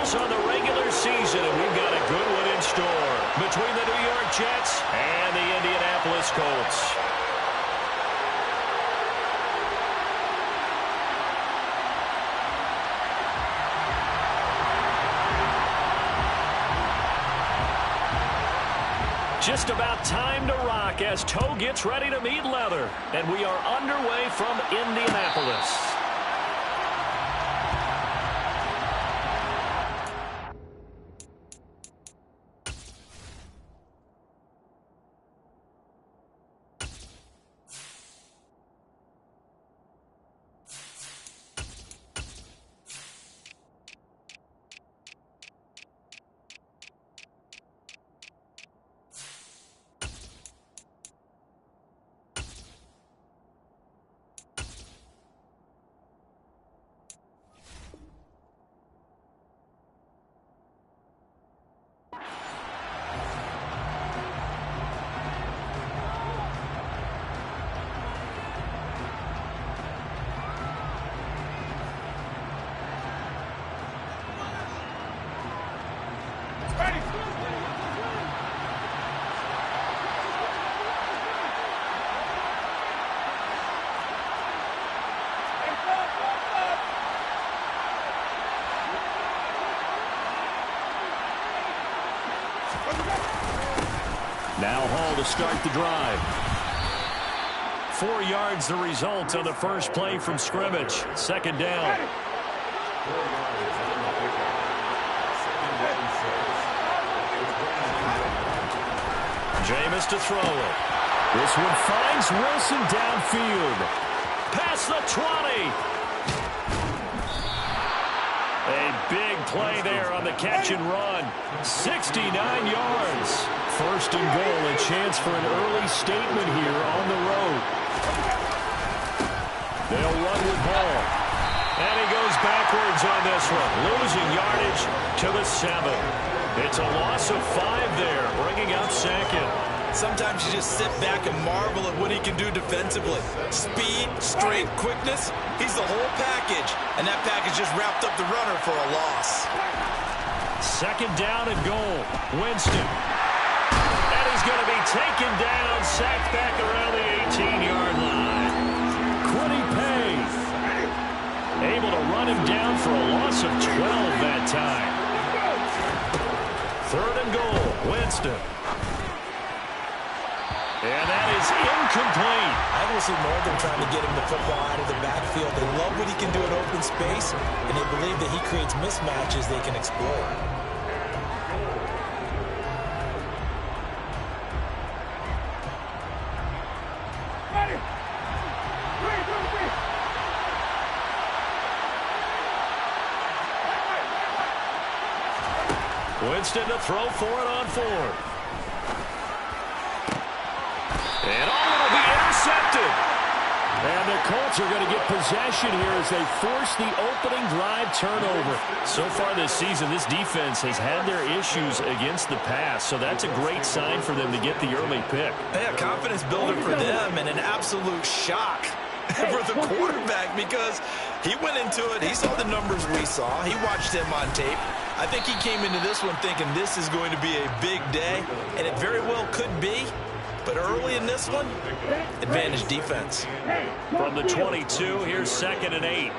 us on the regular season, and we've got a good one in store between the New York Jets and the Indianapolis Colts. Just about time to rock as toe gets ready to meet leather. And we are underway from Indianapolis. Now Hall to start the drive. 4 yards the result on the first play from scrimmage. Second down. Jameis to throw it. This one finds Wilson downfield. Past the 20. A big play there on the catch and run. 69 yards. First and goal, a chance for an early statement here on the road. They'll run with ball. And he goes backwards on this one, losing yardage to the 7. It's a loss of 5 there, bringing up second. Sometimes you just sit back and marvel at what he can do defensively. Speed, strength, quickness, he's the whole package. And that package just wrapped up the runner for a loss. Second down and goal. Winston. And he's going to be taken down, sacked back around the 18-yard line. Quiddy Pay able to run him down for a loss of 12 that time. Third and goal. Winston. And that is incomplete. I will see more than trying to get him the football out of the backfield. They love what he can do in open space, and they believe that he creates mismatches they can exploit. Winston to throw for it on 4th. And will be intercepted. And the Colts are going to get possession here as they force the opening drive turnover. So far this season, this defense has had their issues against the pass, so that's a great sign for them to get the early pick. Yeah, confidence builder for them and an absolute shock for the quarterback because he went into it. He saw the numbers we saw. He watched him on tape. I think he came into this one thinking this is going to be a big day, and it very well could be. But early in this one, advantage defense. From the 22, here's 2nd and 8.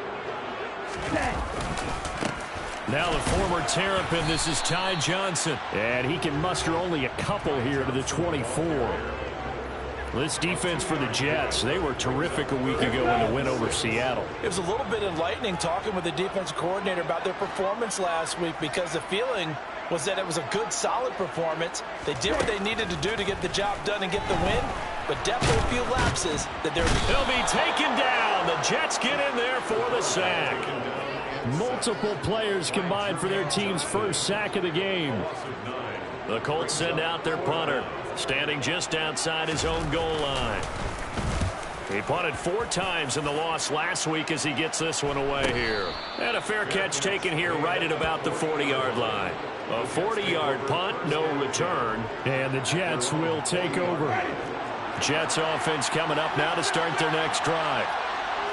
Now the former Terrapin, this is Ty Johnson. And he can muster only a couple here to the 24. This defense for the Jets, they were terrific a week ago in the win over Seattle. It was a little bit enlightening talking with the defensive coordinator about their performance last week because the feeling was that it was a good, solid performance. They did what they needed to do to get the job done and get the win, but definitely a few lapses that they'll be taken down. The Jets get in there for the sack. Multiple players combined for their team's first sack of the game. The Colts send out their punter, standing just outside his own goal line. He punted 4 times in the loss last week as he gets this one away here. And a fair catch taken here right at about the 40-yard line. A 40-yard punt, no return, and the Jets will take over. Jets offense coming up now to start their next drive.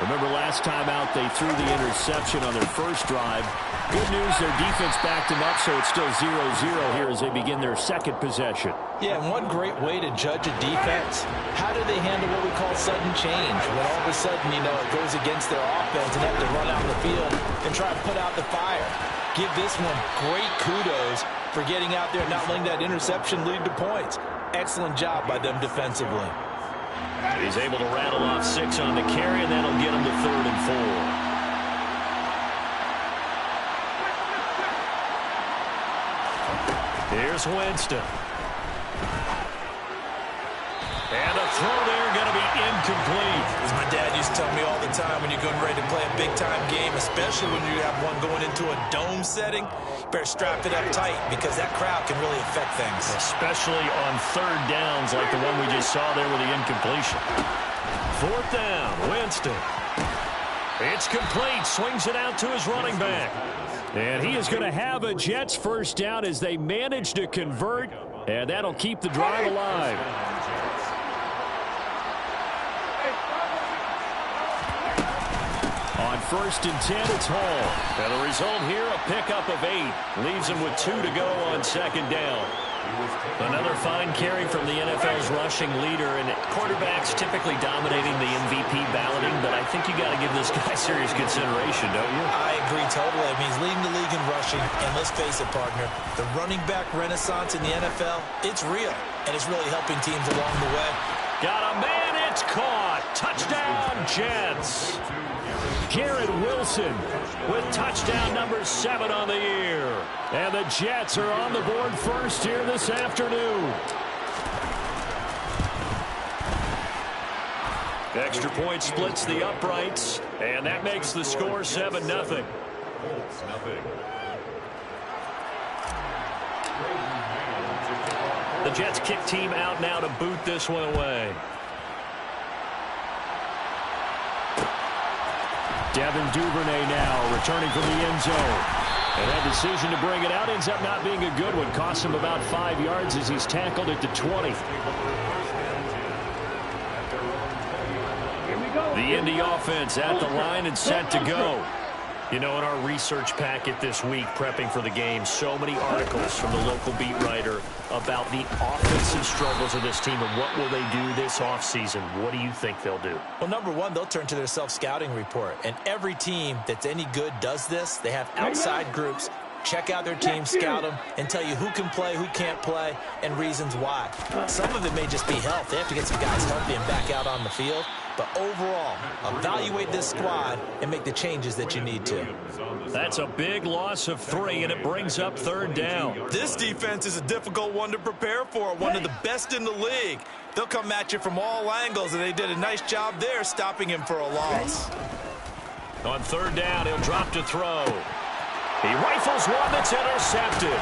Remember last time out they threw the interception on their first drive. Good news, their defense backed them up, so it's still 0-0 here as they begin their second possession. Yeah, and one great way to judge a defense, how do they handle what we call sudden change? When all of a sudden, it goes against their offense and have to run out the field and try to put out the fire. Give this one great kudos for getting out there and not letting that interception lead to points. Excellent job by them defensively. He's able to rattle off 6 on the carry, and that'll get him to 3rd and 4. Here's Winston. And a throw there going to be incomplete. As my dad used to tell me all the time, when you're getting ready to play a big-time game, especially when you have one going into a dome setting, you better strap it up tight because that crowd can really affect things. Especially on 3rd downs like the one we just saw there with the incompletion. 4th down, Winston. It's complete. Swings it out to his running back. And he is going to have a Jets first down as they manage to convert, and that'll keep the drive alive. On 1st and 10, it's Hall. And the result here, a pickup of 8. Leaves him with 2 to go on 2nd down. Another fine carry from the NFL's rushing leader, and quarterbacks typically dominating the MVP balloting, but I think you got to give this guy serious consideration, don't you? I agree totally. I mean, he's leading the league in rushing, and let's face it, partner, the running back renaissance in the NFL, it's real, and it's really helping teams along the way. Got a man, it's caught. Touchdown, Jets. Garrett Wilson with touchdown number 7 on the year. And the Jets are on the board first here this afternoon. Extra point splits the uprights, and that makes the score 7-0. The Jets kick team out now to boot this one away. Devin Duvernay now returning from the end zone. And that decision to bring it out ends up not being a good one. Costs him about 5 yards as he's tackled at the 20. The Indy offense at the line and set to go. You know, in our research packet this week, prepping for the game, so many articles from the local beat writer about the offensive struggles of this team and what will they do this offseason. What do you think they'll do? Well, number one, they'll turn to their self-scouting report. And every team that's any good does this. They have outside groups. Check out their team, scout them, and tell you who can play, who can't play, and reasons why. Some of it may just be health. They have to get some guys healthy and back out on the field. But overall, evaluate this squad and make the changes that you need to. That's a big loss of 3, and it brings up 3rd down. This defense is a difficult one to prepare for, one of the best in the league. They'll come at you from all angles, and they did a nice job there stopping him for a loss. On 3rd down, he'll drop to throw. He rifles one that's intercepted.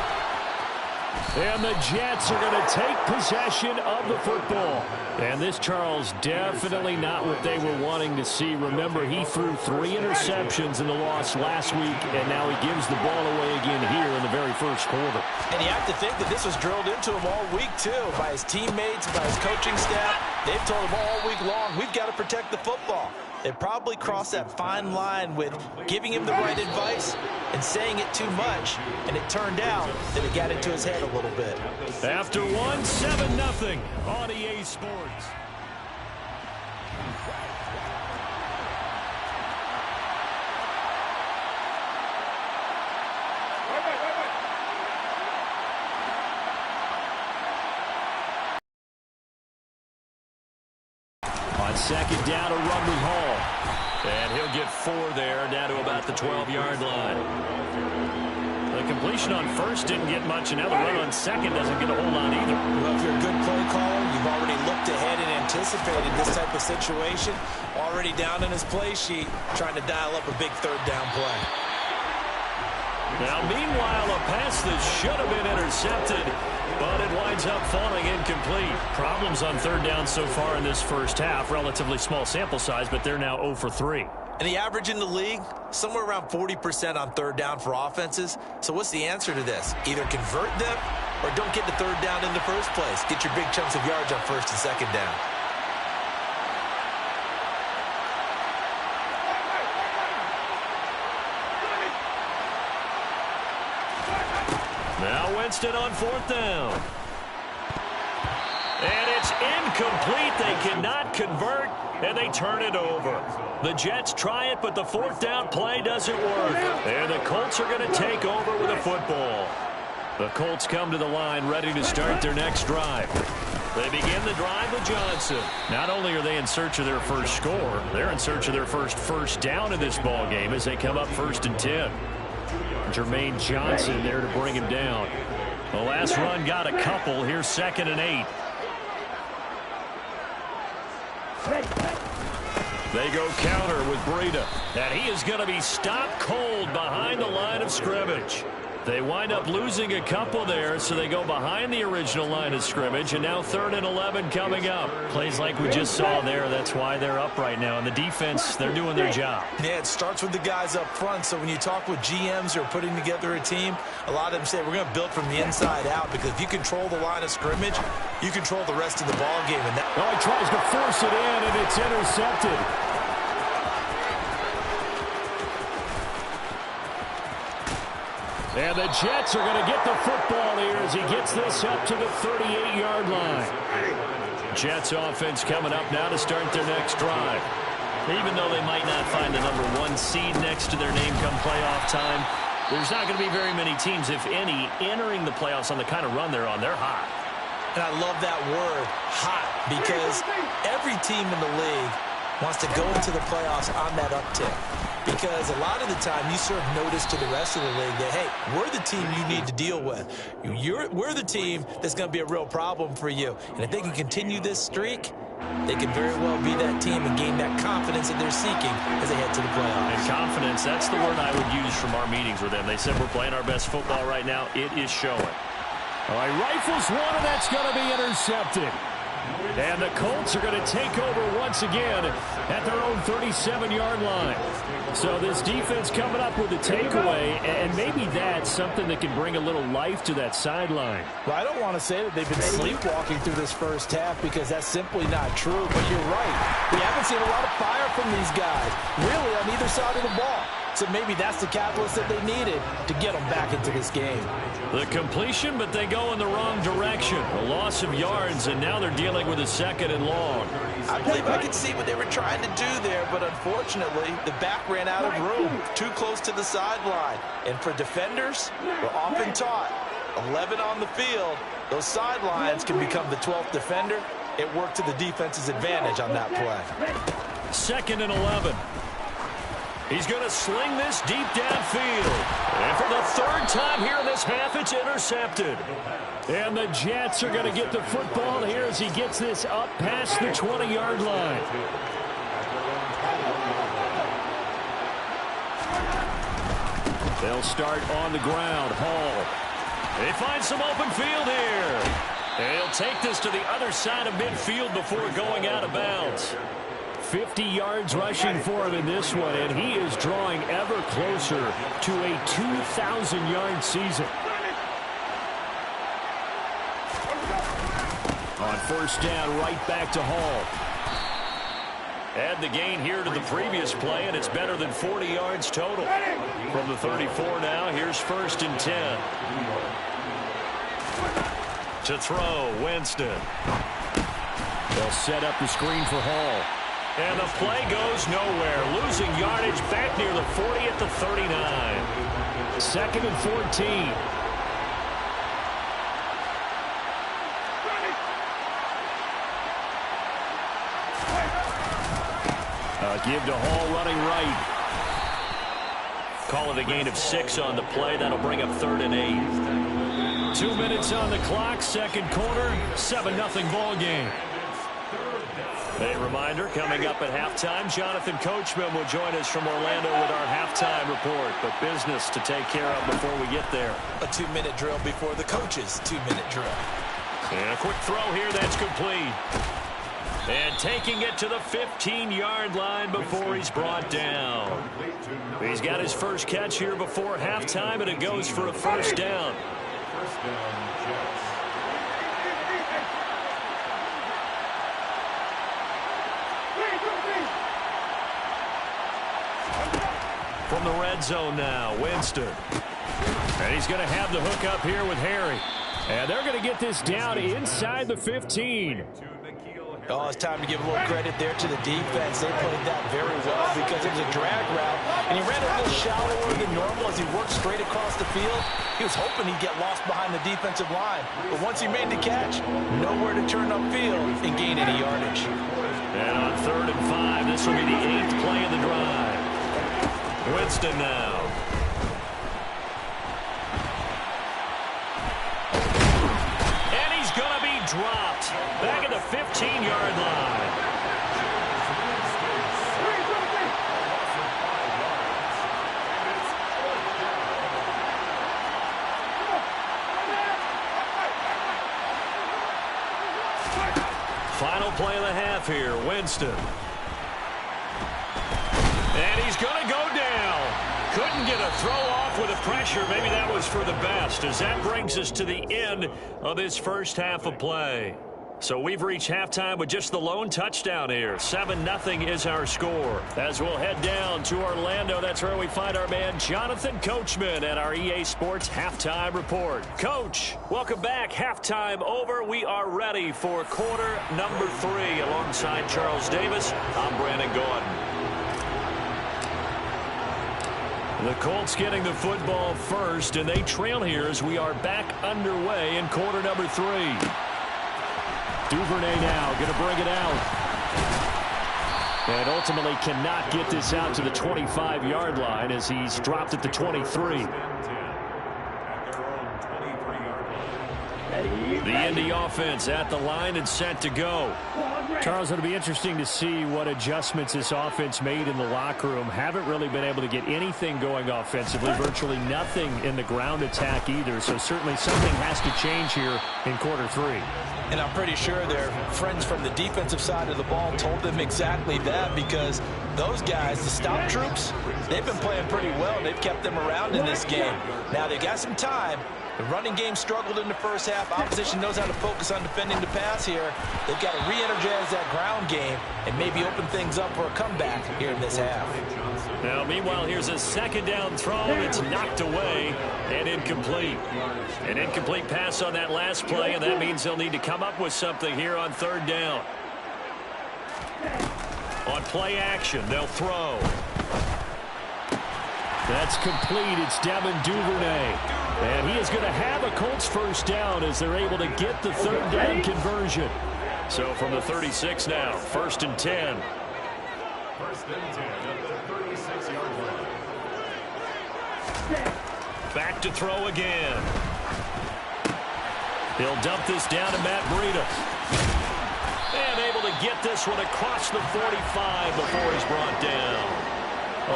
And the Jets are going to take possession of the football. And this, Charles, definitely not what they were wanting to see. Remember, he threw 3 interceptions in the loss last week, and now he gives the ball away again here in the very first quarter. And you have to think that this was drilled into him all week, too, by his teammates, by his coaching staff. They've told him all week long, we've got to protect the football. They probably crossed that fine line with giving him the right advice and saying it too much, and it turned out that it got into his head a little bit. After 7-0 on EA Sports. On 2nd down, a run with Hall. And he'll get 4 there, down to about the 12-yard line. The completion on 1st didn't get much, and now the run on 2nd doesn't get a whole lot either. Well, if you're a good play caller, you've already looked ahead and anticipated this type of situation. Already down in his play sheet, trying to dial up a big 3rd down play. Now, meanwhile, a pass that should have been intercepted, but it winds up falling incomplete. Problems on 3rd down so far in this first half. Relatively small sample size, but they're now 0 for 3. And the average in the league, somewhere around 40% on 3rd down for offenses. So what's the answer to this? Either convert them or don't get the 3rd down in the first place. Get your big chunks of yards on 1st and 2nd down. Now Winston on 4th down. And it's incomplete. They cannot convert, and they turn it over. The Jets try it, but the 4th down play doesn't work. And the Colts are going to take over with a football. The Colts come to the line ready to start their next drive. They begin the drive with Johnson. Not only are they in search of their first score, they're in search of their first down in this ball game as they come up 1st and 10. Jermaine Johnson there to bring him down. The last run got a couple. Here's 2nd and 8. They go counter with Breida. And he is going to be stopped cold behind the line of scrimmage. They wind up losing a couple there, so they go behind the original line of scrimmage, and now 3rd and 11 coming up. Plays like we just saw there. That's why they're up right now. And the defense, they're doing their job. Yeah, it starts with the guys up front. So when you talk with GMs who are putting together a team, a lot of them say we're going to build from the inside out, because if you control the line of scrimmage, you control the rest of the ball game. And he tries to force it in, and it's intercepted. And the Jets are going to get the football here as he gets this up to the 38-yard line. Jets offense coming up now to start their next drive. Even though they might not find the #1 seed next to their name come playoff time, there's not going to be very many teams, if any, entering the playoffs on the kind of run they're on. They're hot. And I love that word, hot, because every team in the league wants to go into the playoffs on that uptick. Because a lot of the time you serve notice to the rest of the league that, hey, we're the team you need to deal with. We're the team that's going to be a real problem for you. And if they can continue this streak, they can very well be that team and gain that confidence that they're seeking as they head to the playoffs. And confidence, that's the word I would use from our meetings with them. They said we're playing our best football right now. It is showing. All right, rifles one, and that's going to be intercepted. And the Colts are going to take over once again at their own 37-yard line. So this defense coming up with a takeaway, and maybe that's something that can bring a little life to that sideline. Well, I don't want to say that they've been sleepwalking through this first half, because that's simply not true. But you're right. We haven't seen a lot of fire from these guys, really, on either side of the ball. So maybe that's the catalyst that they needed to get them back into this game. The completion, but they go in the wrong direction. A loss of yards, and now they're dealing with a 2nd and long. I believe I could see what they were trying to do there, but unfortunately, the back ran out of room, too close to the sideline. And for defenders, we're often taught, 11 on the field, those sidelines can become the 12th defender. It worked to the defense's advantage on that play. 2nd and 11. He's going to sling this deep downfield. And for the 3rd time here in this half, it's intercepted. And the Jets are going to get the football here as he gets this up past the 20-yard line. They'll start on the ground. Hall. They find some open field here. And he'll take this to the other side of midfield before going out of bounds. 50 yards rushing for him in this one, and he is drawing ever closer to a 2,000-yard season. On 1st down, right back to Hall. Add the gain here to the previous play, and it's better than 40 yards total. From the 34 now, here's 1st and 10. To throw, Winston. They'll set up the screen for Hall. And the play goes nowhere. Losing yardage back near the 40 at the 39. 2nd and 14. Give to Hall running right. Call it a gain of 6 on the play. That'll bring up 3rd and 8. 2 minutes on the clock. 2nd quarter. 7-0 ball game. A reminder, coming up at halftime, Jonathan Coachman will join us from Orlando with our halftime report. But business to take care of before we get there. A 2-minute drill before the coach's 2-minute drill. And a quick throw here, that's complete. And taking it to the 15-yard line before he's brought down. He's got his first catch here before halftime, and it goes for a 1st down. From the red zone now, Winston. And he's he's going to have the hook up here with Harry. And they're going to get this down inside the 15. Oh, it's time to give a little credit there to the defense. They played that very well because it was a drag route, and he ran a little shallower than normal as he worked straight across the field. He was hoping he'd get lost behind the defensive line, but once he made the catch, nowhere to turn upfield and gain any yardage. And on 3rd and 5, this will be the 8th play of the drive. Winston now. Dropped back at the 15-yard line. Final play of the half here, Winston. And he's going to go down. Couldn't get a throw off with the pressure. Maybe that was for the best, as that brings us to the end of this first half of play. So we've reached halftime with just the lone touchdown here. 7-0 is our score. As we'll head down to Orlando, that's where we find our man Jonathan Coachman at our EA Sports Halftime Report. Coach, welcome back. Halftime over. We are ready for quarter number 3. Alongside Charles Davis, I'm Brandon Gordon. The Colts getting the football first, and they trail here as we are back underway in quarter number 3. Duvernay now going to bring it out. And ultimately cannot get this out to the 25-yard line as he's dropped at the 23. The Indy offense at the line and set to go. Charles, it'll be interesting to see what adjustments this offense made in the locker room. Haven't really been able to get anything going offensively, virtually nothing in the ground attack either. So certainly something has to change here in quarter 3. And I'm pretty sure their friends from the defensive side of the ball told them exactly that, because those guys, the stop troops, they've been playing pretty well. They've kept them around in this game. Now they've got some time. The running game struggled in the first half. Opposition knows how to focus on defending the pass here. They've got to re-energize that ground game and maybe open things up for a comeback here in this half. Now, meanwhile, here's a second down throw. It's knocked away and incomplete. An incomplete pass on that last play, and that means they'll need to come up with something here on 3rd down. On play action, they'll throw. That's complete. It's Devin Duvernay. And he is going to have a Colts first down as they're able to get the 3rd down conversion. So from the 36 now, 1st and 10. 1st and 10 at the 36-yard line. Back to throw again. He'll dump this down to Matt Breida. And able to get this one across the 45 before he's brought down.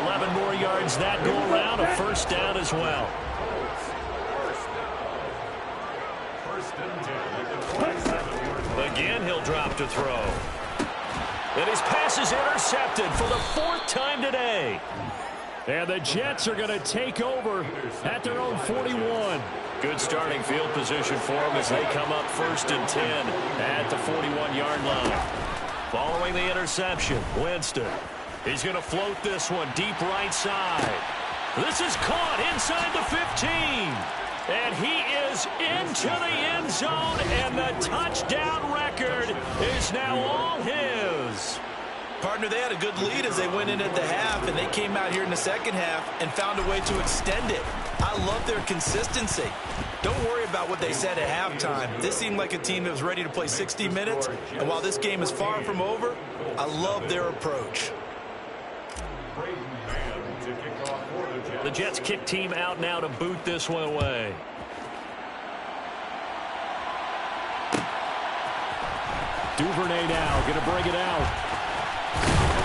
11 more yards that go around, a first down as well. Again, he'll drop to throw. And his pass is intercepted for the 4th time today. And the Jets are going to take over at their own 41. Good starting field position for them as they come up 1st and 10 at the 41-yard line. Following the interception, Winston. He's going to float this one deep right side. This is caught inside the 15. And he is into the end zone, and the touchdown record is now all his. Partner, they had a good lead as they went in at the half, and they came out here in the second half and found a way to extend it. I love their consistency. Don't worry about what they said at halftime. This seemed like a team that was ready to play 60 minutes, and while this game is far from over, I love their approach. The Jets kick team out now to boot this one away. Duvernay now going to bring it out.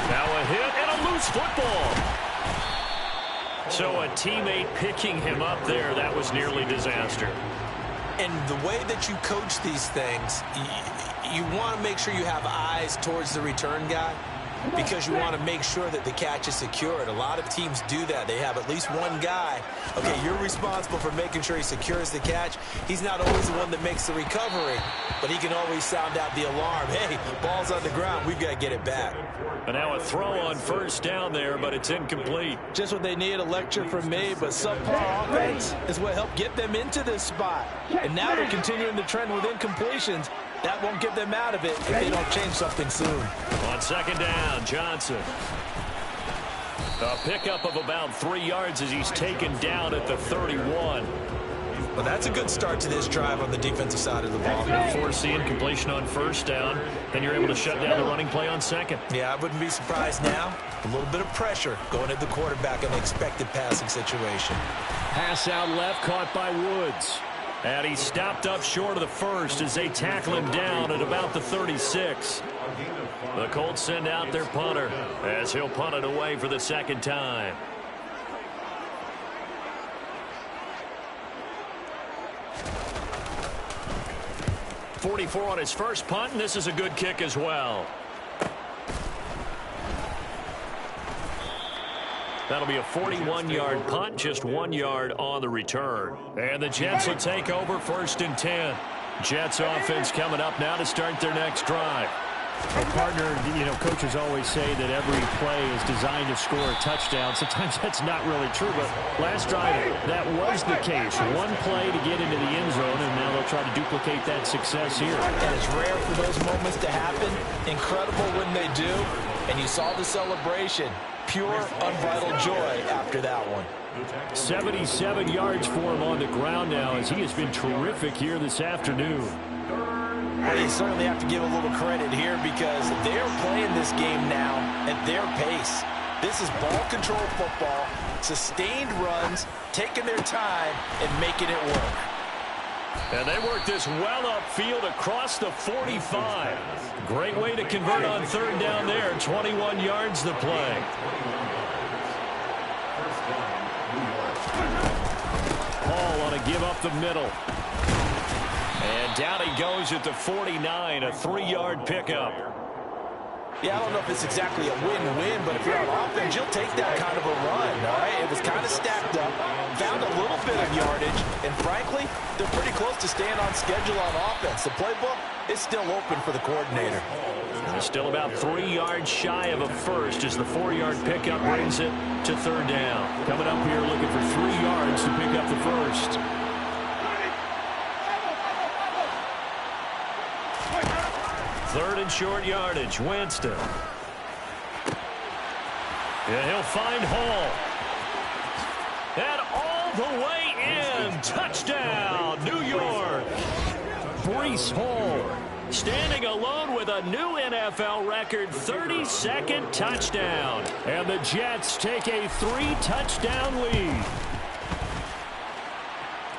Now a hit and a loose football. So a teammate picking him up there, that was nearly disaster. And the way that you coach these things, you want to make sure you have eyes towards the return guy. because you want to make sure that the catch is secured. A lot of teams do that. They have at least one guy. Okay, you're responsible for making sure he secures the catch. He's not always the one that makes the recovery, but he can always sound out the alarm. Hey, ball's on the ground. We've got to get it back. And now a throw on first down there, but it's incomplete. Just what they need, a lecture from me, but subpar offense is what helped get them into this spot. And now they're continuing the trend with incompletions. That won't get them out of it if they don't change something soon. On second down, Johnson. A pickup of about 3 yards as he's taken down at the 31. Well, that's a good start to this drive on the defensive side of the ball. Force the incompletion on first down, then you're able to shut down the running play on second. Yeah, I wouldn't be surprised now. A little bit of pressure going at the quarterback in an expected passing situation. Pass out left, caught by Woods. And he stopped up short of the first as they tackle him down at about the 36. The Colts send out their punter as he'll punt it away for the second time. .44 on his first punt, and this is a good kick as well. That'll be a 41-yard punt, just 1 yard on the return. And the Jets will take over 1st and 10. Jets offense coming up now to start their next drive. Well, partner, coaches always say that every play is designed to score a touchdown. Sometimes that's not really true, but last drive, that was the case. One play to get into the end zone, and now they'll try to duplicate that success here. And it's rare for those moments to happen. Incredible when they do. And you saw the celebration. Pure, unbridled joy after that one. 77 yards for him on the ground now as he has been terrific here this afternoon. Well, you certainly have to give a little credit here because they're playing this game now at their pace. This is ball control football, sustained runs, taking their time, and making it work. And they work this well upfield across the 45. Great way to convert on third down there. 21 yards the play. Hall on a give up the middle. And down he goes at the 49, a 3-yard pickup. Yeah, I don't know if it's exactly a win-win, but if you're on offense, you'll take that kind of a run, all right? It was kind of stacked up, found a little bit of yardage, and frankly, they're pretty close to staying on schedule on offense. The playbook is still open for the coordinator. They're still about 3 yards shy of a first as the 4-yard pickup brings it to third down. Coming up here looking for 3 yards to pick up the first. Third and short yardage, Winston. And he'll find Hall. And all the way in. Touchdown, New York. Breece Hall standing alone with a new NFL record 32nd touchdown. And the Jets take a 3-touchdown lead.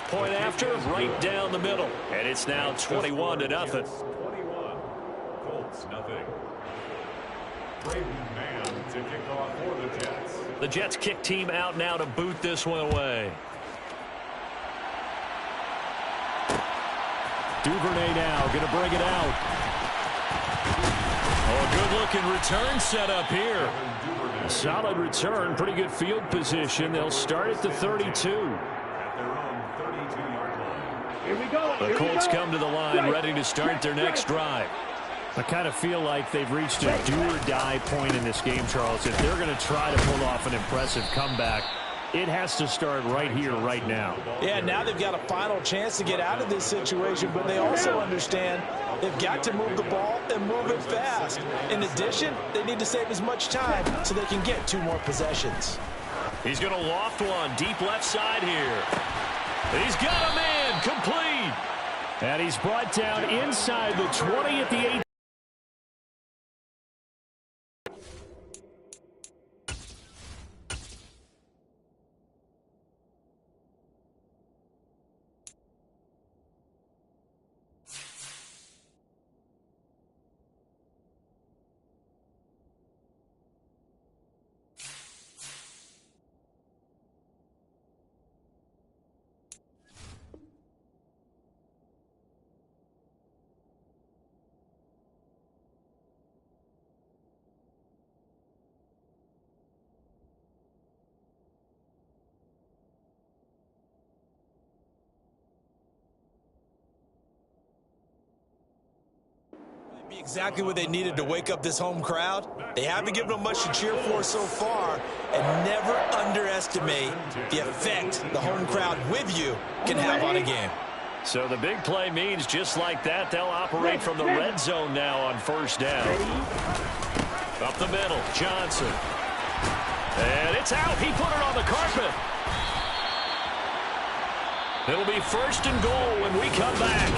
Point after, right down the middle. And it's now 21-0. Nothing. Braden Mann to kick off for the Jets. The Jets kick team out now to boot this one away. Duvernay now going to bring it out. Oh, good-looking return set up here. Solid return, pretty good field position. They'll start at the 32. At their own 32-yard line. Here we go. The Colts come to the line ready to start their next drive. I kind of feel like they've reached a do-or-die point in this game, Charles. If they're going to try to pull off an impressive comeback, it has to start right here, right now. Yeah, now they've got a final chance to get out of this situation, but they also understand they've got to move the ball and move it fast. In addition, they need to save as much time so they can get 2 more possessions. He's going to loft one deep left side here. He's got a man complete. And he's brought down inside the 20 at the 8. Exactly what they needed to wake up this home crowd. They haven't given them much to cheer for so far, and never underestimate the effect the home crowd with you can have on a game. So the big play means just like that, they'll operate from the red zone now on first down. Up the middle, Johnson. And it's out. He put it on the carpet. It'll be first and goal when we come back.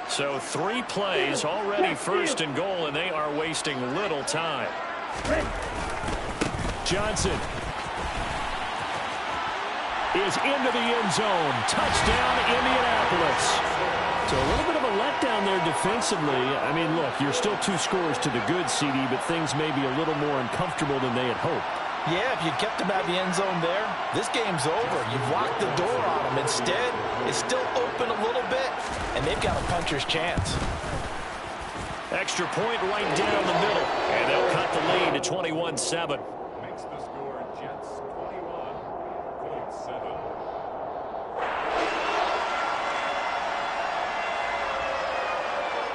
So 3 plays already first and goal, and they are wasting little time. Johnson is into the end zone. Touchdown, Indianapolis. So a little bit of a letdown there defensively. I mean, look, you're still 2 scores to the good, CD, but things may be a little more uncomfortable than they had hoped. Yeah, if you kept them out of the end zone there, this game's over. You've locked the door on them. Instead, it's still open a little bit, and they've got a puncher's chance. Extra point right down the middle, and they'll cut the lead to 21-7. Makes the score Jets 21, Colts 7.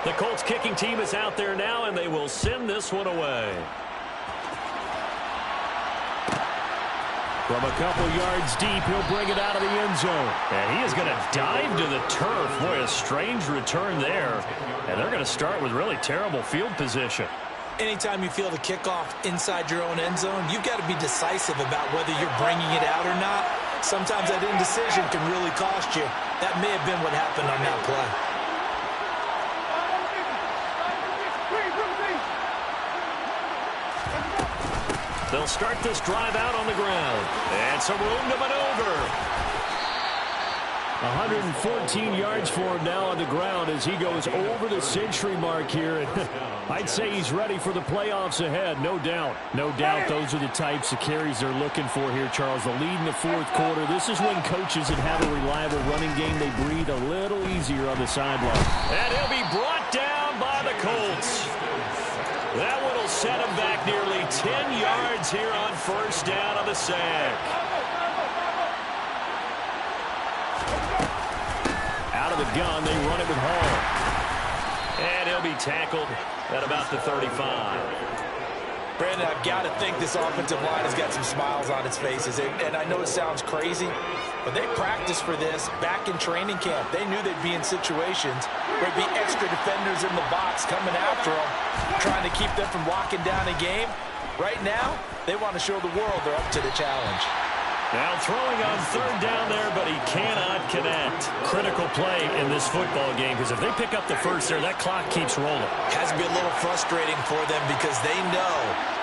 The Colts kicking team is out there now, and they will send this one away. From a couple yards deep, he'll bring it out of the end zone. And he is going to dive to the turf. Boy, a strange return there. And they're going to start with really terrible field position. Anytime you feel the kickoff inside your own end zone, you've got to be decisive about whether you're bringing it out or not. Sometimes that indecision can really cost you. That may have been what happened on that play. They'll start this drive out on the ground. And some room to maneuver. 114 yards for him now on the ground as he goes over the century mark here. I'd say he's ready for the playoffs ahead, no doubt. No doubt those are the types of carries they're looking for here, Charles. The lead in the fourth quarter. This is when coaches that have a reliable running game, they breathe a little easier on the sideline. And he'll be brought down by the Colts. That one will set him back nearly 10 yards here on first down on the sack. Out of the gun, they run it with Hall. And he'll be tackled at about the 35. Brandon, I've got to think this offensive line has got some smiles on its faces. And I know it sounds crazy, but they practiced for this back in training camp. They knew they'd be in situations where there'd be extra defenders in the box coming after them, trying to keep them from locking down a game. Right now, they want to show the world they're up to the challenge. Now throwing on third down there, but he cannot connect. Critical play in this football game, because if they pick up the first there, that clock keeps rolling. Has to be a little frustrating for them because they know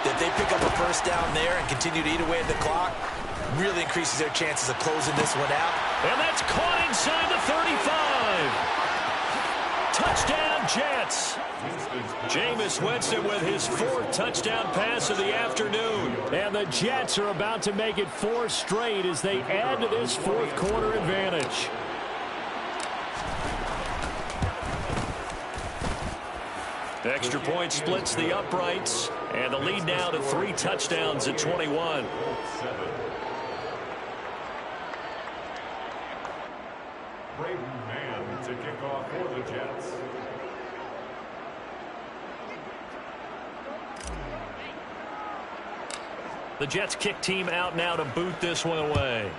that they pick up a first down there and continue to eat away at the clock, really increases their chances of closing this one out. And that's caught inside the 35. Touchdown, Jets. Jameis Winston with his 4th touchdown pass of the afternoon. And the Jets are about to make it 4 straight as they add to this fourth quarter advantage. The extra point splits the uprights, and the lead now to 3 touchdowns at 21. Braden Mann to kick off for the Jets. The Jets kick team out now to boot this one away.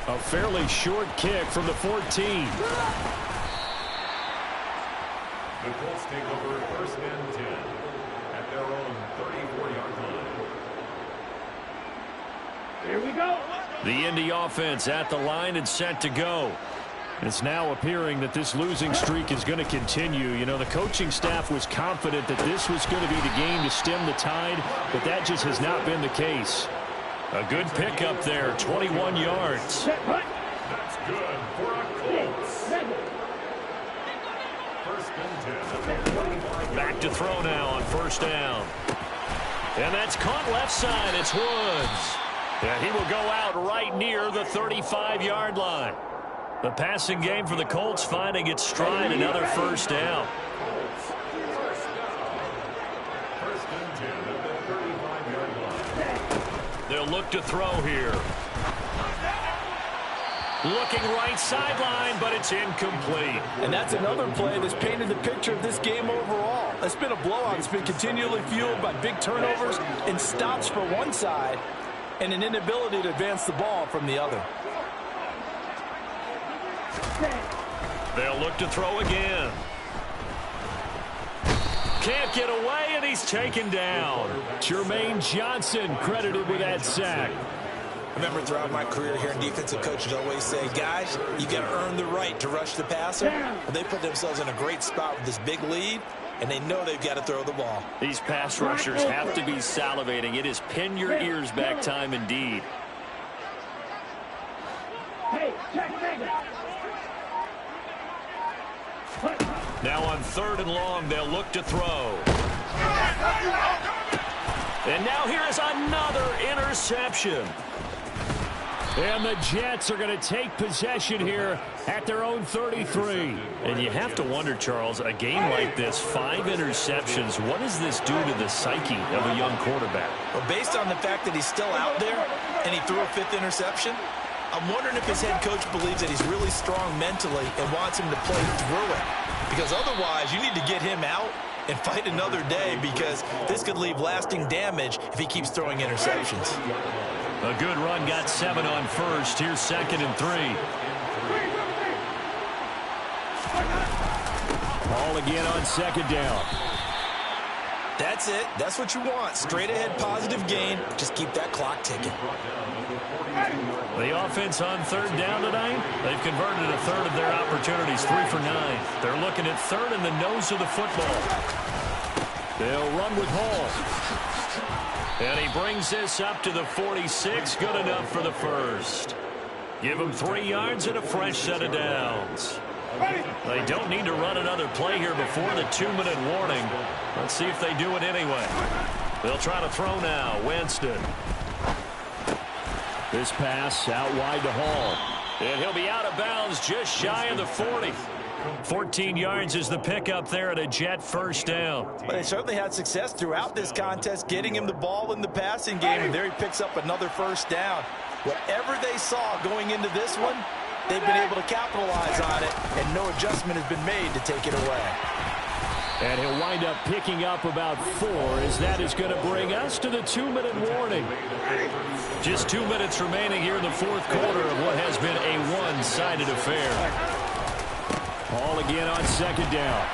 A fairly short kick from the 14. The Colts take over first and 10 at their own 34-yard line. Here we go. The Indy offense at the line and set to go. It's now appearing that this losing streak is going to continue. You know, the coaching staff was confident that this was going to be the game to stem the tide, but that just has not been the case. A good pickup there, 21 yards. That's good for a Colts. First and 10. Back to throw now on first down. And that's caught left side. It's Woods. And he will go out right near the 35-yard line. The passing game for the Colts finding its stride, another first down. First and 10 at look to throw here. Looking right sideline, but it's incomplete. And that's another play that's painted the picture of this game overall. It's been a blowout. It's been continually fueled by big turnovers and stops for one side and an inability to advance the ball from the other. They'll look to throw again. Can't get away, and he's taken down. Jermaine Johnson credited with that sack. I remember throughout my career hearing defensive coaches always say, guys, you got to earn the right to rush the passer. Well, they put themselves in a great spot with this big lead, and they know they've got to throw the ball. These pass rushers have to be salivating. It is pin your ears back time indeed. Now on 3rd and long, they'll look to throw. And now here is another interception. And the Jets are going to take possession here at their own 33. And you have to wonder, Charles, a game like this, 5 interceptions, what does this do to the psyche of a young quarterback? Well, based on the fact that he's still out there and he threw a 5th interception, I'm wondering if his head coach believes that he's really strong mentally and wants him to play through it. Because otherwise, you need to get him out and fight another day, because this could leave lasting damage if he keeps throwing interceptions. A good run, got 7 on 1st. Here's 2nd and 3. Ball again on 2nd down. That's it. That's what you want. Straight ahead positive gain. Just keep that clock ticking. The offense on 3rd down tonight, they've converted a 1/3 of their opportunities, 3 for 9. They're looking at 3rd and the nose of the football. They'll run with Hall. And he brings this up to the 46. Good enough for the 1st. Give him 3 yards and a fresh set of downs. They don't need to run another play here before the 2-minute warning. Let's see if they do it anyway. They'll try to throw now. Winston. This pass out wide to Hall. And he'll be out of bounds just shy of the 40. 14 yards is the pickup there at a Jet 1st down. Well, they certainly had success throughout this contest, getting him the ball in the passing game, and there he picks up another 1st down. Whatever they saw going into this one, they've been able to capitalize on it, and no adjustment has been made to take it away. And he'll wind up picking up about 4, as that is going to bring us to the 2-minute warning. Just 2 minutes remaining here in the 4th quarter of what has been a one-sided affair. Ball again on 2nd down.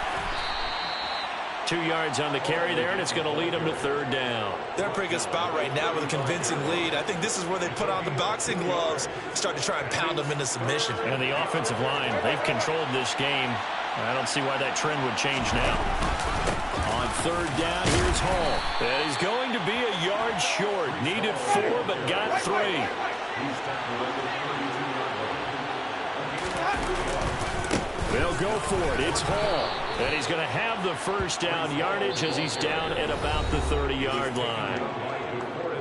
2 yards on the carry there, and it's going to lead them to 3rd down. They're in a pretty good spot right now with a convincing lead. I think this is where they put on the boxing gloves, start to try and pound them into submission. And the offensive line, they've controlled this game. I don't see why that trend would change now. On 3rd down, here's Hall. And he's going to be a yard short. Needed 4, but got 3. They'll go for it. It's Hall. And he's going to have the 1st down yardage as he's down at about the 30-yard line.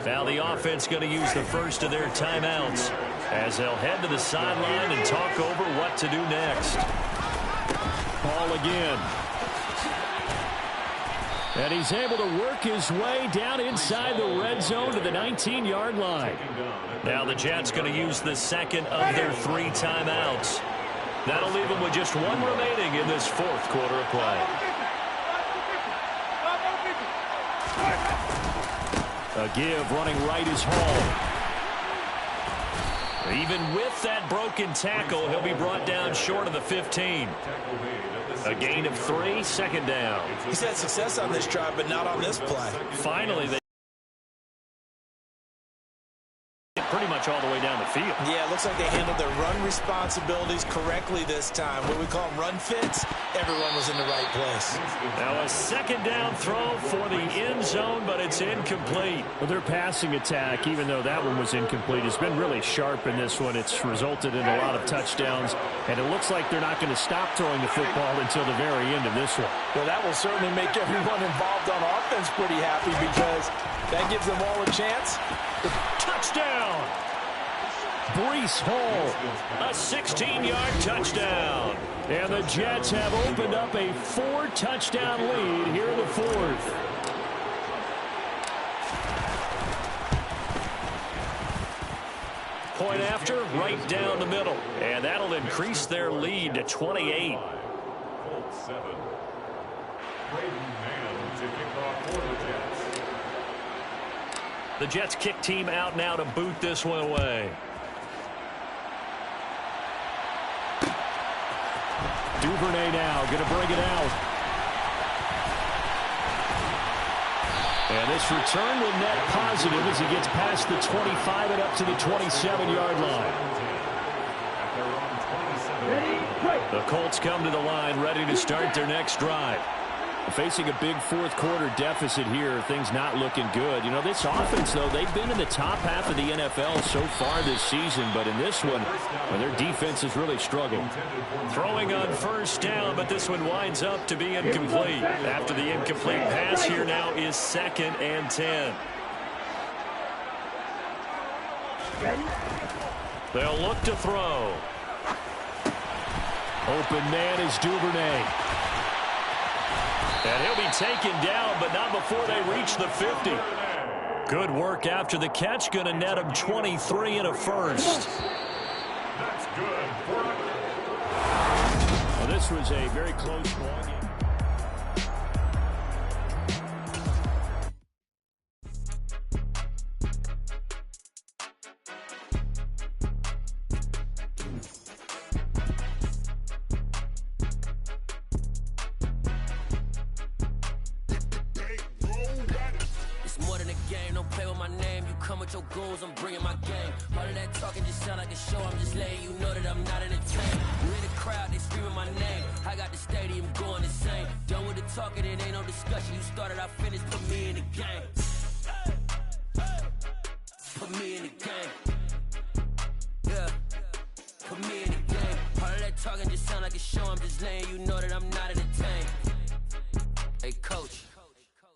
Now the offense going to use the 1st of their timeouts as they'll head to the sideline and talk over what to do next. Ball again. And he's able to work his way down inside the red zone to the 19-yard line. Now the Jets going to use the 2nd of their 3 timeouts. That'll leave them with just 1 remaining in this 4th quarter of play. A give running right is Hall. Even with that broken tackle, he'll be brought down short of the 15. A gain of 3, 2nd down. He's had success on this drive, but not on this play. Finally, they pretty much all the way down the field. Yeah, it looks like they handled their run responsibilities correctly this time. What we call them run fits, everyone was in the right place. Now a 2nd down throw for the end zone, but it's incomplete. Well, their passing attack, even though that one was incomplete, has been really sharp in this one. It's resulted in a lot of touchdowns, and it looks like they're not going to stop throwing the football until the very end of this one. Well, that will certainly make everyone involved on offense pretty happy, because that gives them all a chance. Touchdown! Breece Hall, a 16-yard touchdown. And the Jets have opened up a 4-touchdown lead here in the 4th. Point after, right down the middle. And that'll increase their lead to 28. Colts 7. Braden Mann to kick off for the Jets. The Jets kick team out now to boot this one away. Duvernay now going to bring it out. And this return will net positive as he gets past the 25 and up to the 27-yard line. The Colts come to the line ready to start their next drive. Facing a big fourth-quarter deficit here, things not looking good. You know, this offense, though, they've been in the top half of the NFL so far this season, but in this one, well, their defense has really struggled. Throwing on first down, but this one winds up to be incomplete. After the incomplete pass, here now is 2nd and 10. They'll look to throw. Open man is Duvernay. And he'll be taken down, but not before they reach the 50. Good work after the catch. Going to net him 23 and a first. That's good. Well, this was a very close ball game. Your goals, I'm bringing my game. All of that talking just sound like a show. I'm just letting you know that I'm not entertained. You hear the crowd, they screaming my name. I got the stadium going insane. Done with the talking, it ain't no discussion. You started, I finished, put me in the game. Put me in the game. Yeah, put me in the game. All of that talking just sound like a show. I'm just letting you know that I'm not entertained. Hey, coach,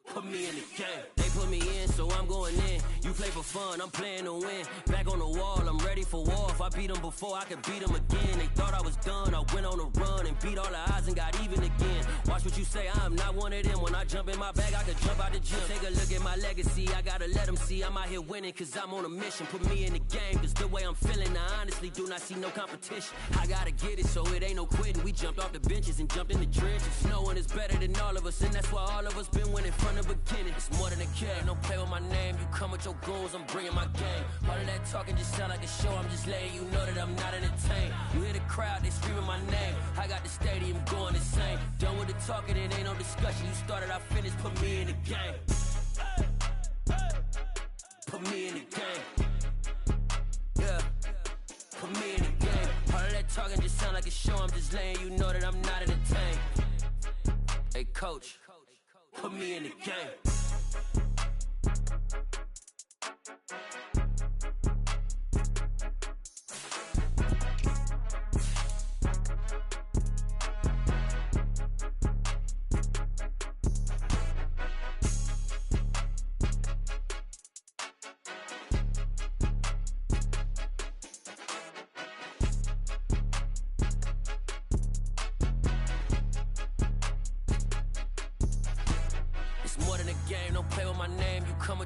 put me in the game. They put me in, so I'm going in. You play for fun, I'm playing to win. Back on the wall, I'm ready for war. If I beat them before, I could beat them again. They thought I was done, I went on a run and beat all the odds and got even again. Watch what you say, I'm not one of them. When I jump in my bag, I could jump out the gym. Take a look at my legacy, I gotta let them see I'm out here winning, cause I'm on a mission. Put me in the game, cause the way I'm feeling, I honestly do not see no competition. I gotta get it, so it ain't no quitting. We jumped off the benches and jumped in the trenches. No one is better than all of us, and that's why all of us been winning from the beginning. It's more than a game, don't play with my name. You come with your goals, I'm bringing my game. All of that talking just sound like a show. I'm just letting you know that I'm not entertained. You hear the crowd, they screaming my name. I got the stadium going insane. Done with the talking, it ain't no discussion. You started, I finished, put me in the game. Put me in the game. Yeah, put me in the game. All of that talking just sound like a show. I'm just letting you know that I'm not entertained. Hey, coach, put me in the game.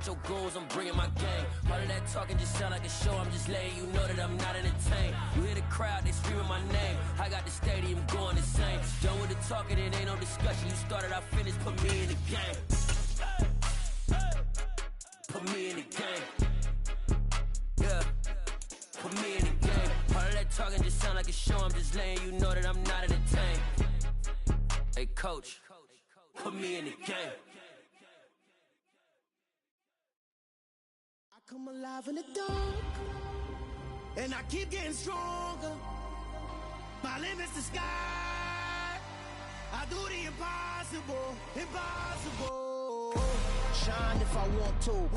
Your goals, I'm bringing my game. All of that talking just sound like a show. I'm just letting you know that I'm not entertained. You hear the crowd, they screaming my name. I got the stadium going insane. Done with the talking, it ain't no discussion. You started, I finished, put me in the game. Put me in the game. Yeah, put me in the game. All of that talking just sound like a show. I'm just letting you know that I'm not entertained. Hey, coach, put me in the game. Come alive in the dark, and I keep getting stronger. My limit's the sky. I do the impossible, impossible. Shine if I want to.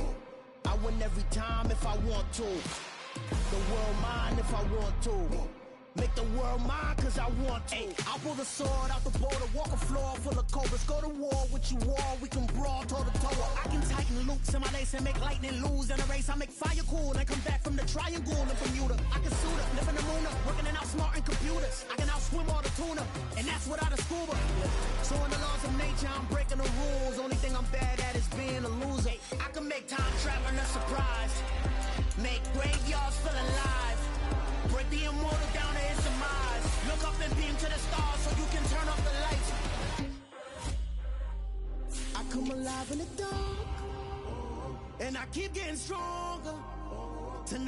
I win every time if I want to. The world mine if I want to. Make the world mine cause I want to. I'll pull the sword out the border, walk a floor full of cobras. Go to war with you all, we can brawl toe to toe. I can tighten loops in my lace and make lightning lose in a race. I make fire cool and come back from the triangle in Bermuda. I can suit up, live in the moon up, working and outsmarting computers. I can outswim all the tuna, and that's without a scuba. So in the laws of nature, I'm breaking the rules. Only thing I'm bad at is being a loser. I can make time traveling a surprise. Make graveyards feel alive. Break the immortal down to its demise. Look up and beam to the stars so you can turn off the lights. I come alive in the dark, and I keep getting stronger. Tonight